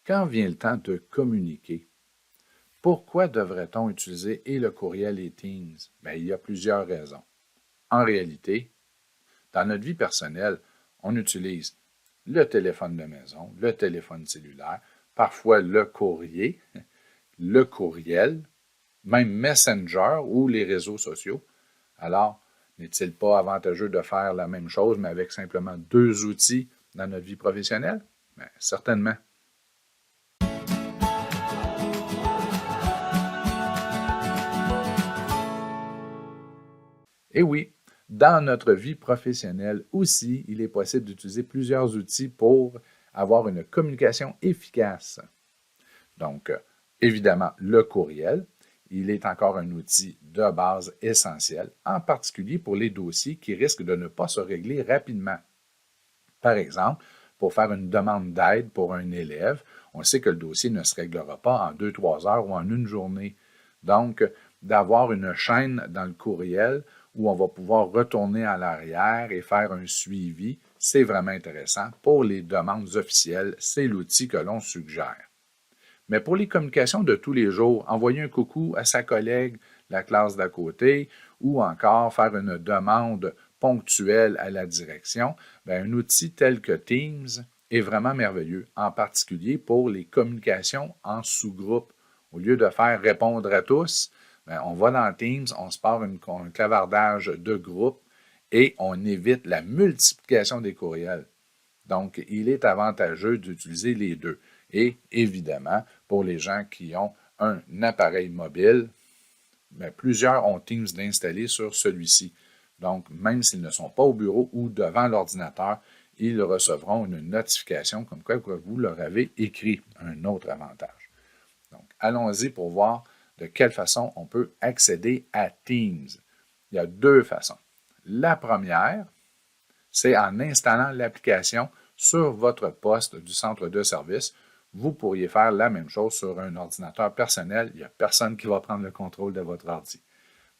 Quand vient le temps de communiquer, pourquoi devrait-on utiliser et le courriel et Teams? Bien, il y a plusieurs raisons. En réalité, dans notre vie personnelle, on utilise le téléphone de maison, le téléphone cellulaire, parfois le courrier, le courriel, même Messenger ou les réseaux sociaux. Alors, n'est-il pas avantageux de faire la même chose, mais avec simplement deux outils dans notre vie professionnelle? Bien, certainement. Et oui, dans notre vie professionnelle aussi, il est possible d'utiliser plusieurs outils pour avoir une communication efficace. Donc, évidemment, le courriel, il est encore un outil de base essentiel, en particulier pour les dossiers qui risquent de ne pas se régler rapidement. Par exemple, pour faire une demande d'aide pour un élève, on sait que le dossier ne se réglera pas en 2-3 heures ou en une journée. Donc, d'avoir une chaîne dans le courriel où on va pouvoir retourner à l'arrière et faire un suivi, c'est vraiment intéressant. Pour les demandes officielles, c'est l'outil que l'on suggère. Mais pour les communications de tous les jours, envoyer un coucou à sa collègue, la classe d'à côté, ou encore faire une demande ponctuelle à la direction, bien, un outil tel que Teams est vraiment merveilleux, en particulier pour les communications en sous-groupe. Au lieu de faire répondre à tous, bien, on va dans Teams, on se part un clavardage de groupe et on évite la multiplication des courriels. Donc, il est avantageux d'utiliser les deux. Et évidemment, pour les gens qui ont un appareil mobile, bien, plusieurs ont Teams d'installer sur celui-ci. Donc, même s'ils ne sont pas au bureau ou devant l'ordinateur, ils recevront une notification comme quoi vous leur avez écrit un autre avantage. Donc, allons-y pour voir de quelle façon on peut accéder à Teams. Il y a deux façons. La première, c'est en installant l'application sur votre poste du centre de service. Vous pourriez faire la même chose sur un ordinateur personnel. Il n'y a personne qui va prendre le contrôle de votre ordi.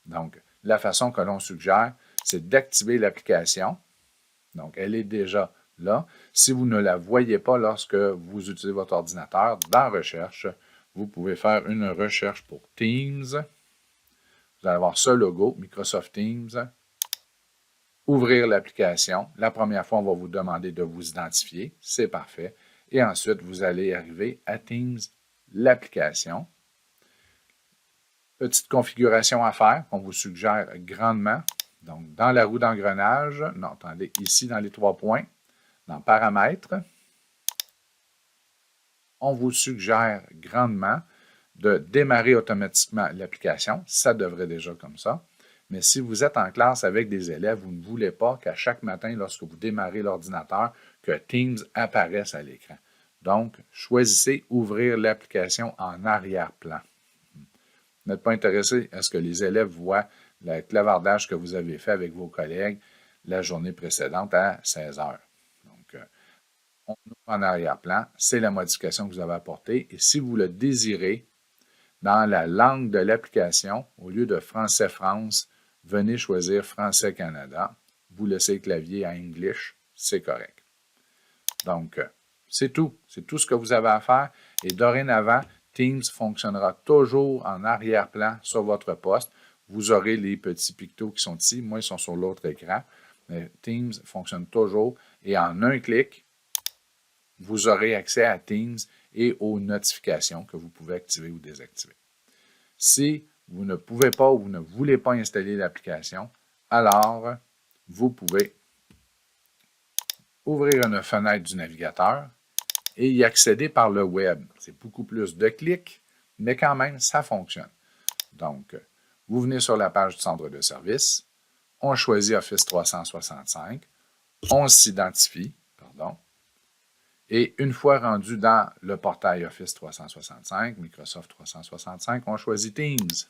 Donc, la façon que l'on suggère, c'est d'activer l'application. Donc, elle est déjà là. Si vous ne la voyez pas lorsque vous utilisez votre ordinateur, dans Recherche, vous pouvez faire une recherche pour Teams. Vous allez avoir ce logo, Microsoft Teams. Ouvrir l'application. La première fois, on va vous demander de vous identifier. C'est parfait. Et ensuite, vous allez arriver à Teams, l'application. Petite configuration à faire qu'on vous suggère grandement. Donc, dans la roue d'engrenage, non, attendez, ici dans les 3 points, dans Paramètres, on vous suggère grandement de démarrer automatiquement l'application. Ça devrait déjà comme ça. Mais si vous êtes en classe avec des élèves, vous ne voulez pas qu'à chaque matin, lorsque vous démarrez l'ordinateur, que Teams apparaisse à l'écran. Donc, choisissez Ouvrir l'application en arrière-plan. Vous n'êtes pas intéressé à ce que les élèves voient le clavardage que vous avez fait avec vos collègues la journée précédente à 16 heures. Donc, on ouvre en arrière-plan, c'est la modification que vous avez apportée. Et si vous le désirez, dans la langue de l'application, au lieu de Français-France, venez choisir Français-Canada. Vous laissez le clavier à English, c'est correct. Donc, c'est tout. C'est tout ce que vous avez à faire. Et dorénavant, Teams fonctionnera toujours en arrière-plan sur votre poste. Vous aurez les petits pictos qui sont ici. Moi, ils sont sur l'autre écran. Mais Teams fonctionne toujours. Et en un clic, vous aurez accès à Teams et aux notifications que vous pouvez activer ou désactiver. Si vous ne pouvez pas ou vous ne voulez pas installer l'application, alors vous pouvez ouvrir une fenêtre du navigateur et y accéder par le web. C'est beaucoup plus de clics, mais quand même, ça fonctionne. Donc, vous venez sur la page du centre de service, on choisit Office 365, on s'identifie, et une fois rendu dans le portail Office 365, Microsoft 365, on choisit Teams.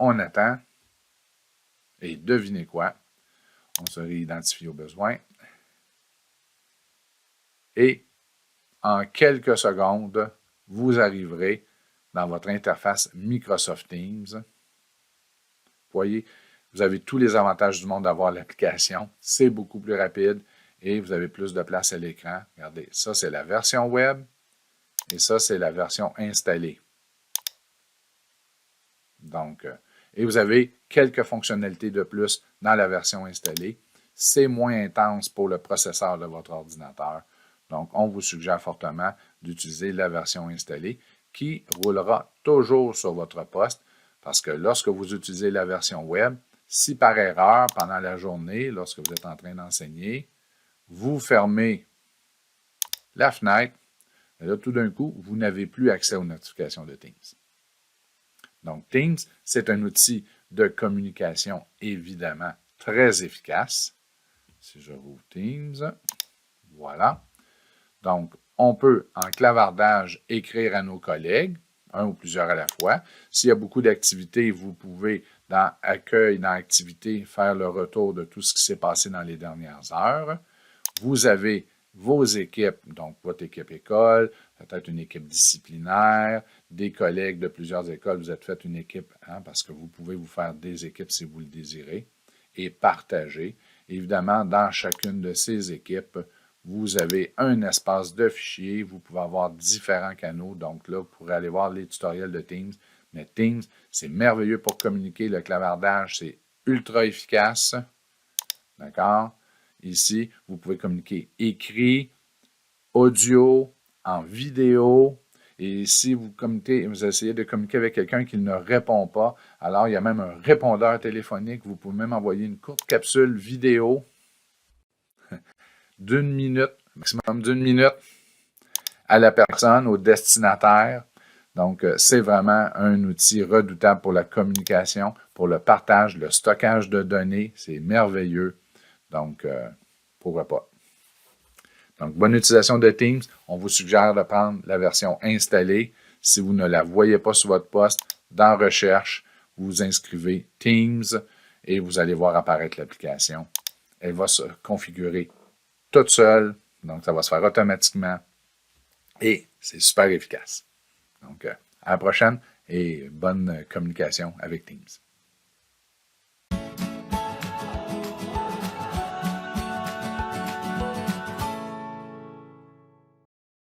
On attend, et devinez quoi, on se réidentifie au besoin, et en quelques secondes, vous arriverez dans votre interface Microsoft Teams. Vous voyez, vous avez tous les avantages du monde d'avoir l'application. C'est beaucoup plus rapide et vous avez plus de place à l'écran. Regardez, ça c'est la version web Et ça, c'est la version installée. Donc, et vous avez quelques fonctionnalités de plus dans la version installée. C'est moins intense pour le processeur de votre ordinateur. Donc, on vous suggère fortement d'utiliser la version installée qui roulera toujours sur votre poste parce que lorsque vous utilisez la version web, si par erreur, pendant la journée, lorsque vous êtes en train d'enseigner, vous fermez la fenêtre, et là, tout d'un coup, vous n'avez plus accès aux notifications de Teams. Donc, Teams, c'est un outil de communication évidemment très efficace. Si je rouvre Teams, voilà. Donc, on peut, en clavardage, écrire à nos collègues, un ou plusieurs à la fois. S'il y a beaucoup d'activités, vous pouvez, dans Accueil, dans Activités, faire le retour de tout ce qui s'est passé dans les dernières heures. Vous avez vos équipes, donc votre équipe école, peut-être une équipe disciplinaire, des collègues de plusieurs écoles, vous êtes fait une équipe, parce que vous pouvez vous faire des équipes si vous le désirez, et partager. Évidemment, dans chacune de ces équipes, vous avez un espace de fichiers, vous pouvez avoir différents canaux, donc là, vous pourrez aller voir les tutoriels de Teams, mais Teams, c'est merveilleux pour communiquer, le clavardage, c'est ultra efficace, d'accord? Ici, vous pouvez communiquer écrit, audio, en vidéo. Et si vous essayez de communiquer avec quelqu'un qui ne répond pas, alors il y a même un répondeur téléphonique. Vous pouvez même envoyer une courte capsule vidéo d'1 minute, maximum d'1 minute, à la personne, au destinataire. Donc, c'est vraiment un outil redoutable pour la communication, pour le partage, le stockage de données. C'est merveilleux. Donc, pourquoi pas. Donc, bonne utilisation de Teams. On vous suggère de prendre la version installée. Si vous ne la voyez pas sur votre poste, dans Recherche, vous inscrivez Teams et vous allez voir apparaître l'application. Elle va se configurer toute seule, donc ça va se faire automatiquement et c'est super efficace. Donc, à la prochaine et bonne communication avec Teams.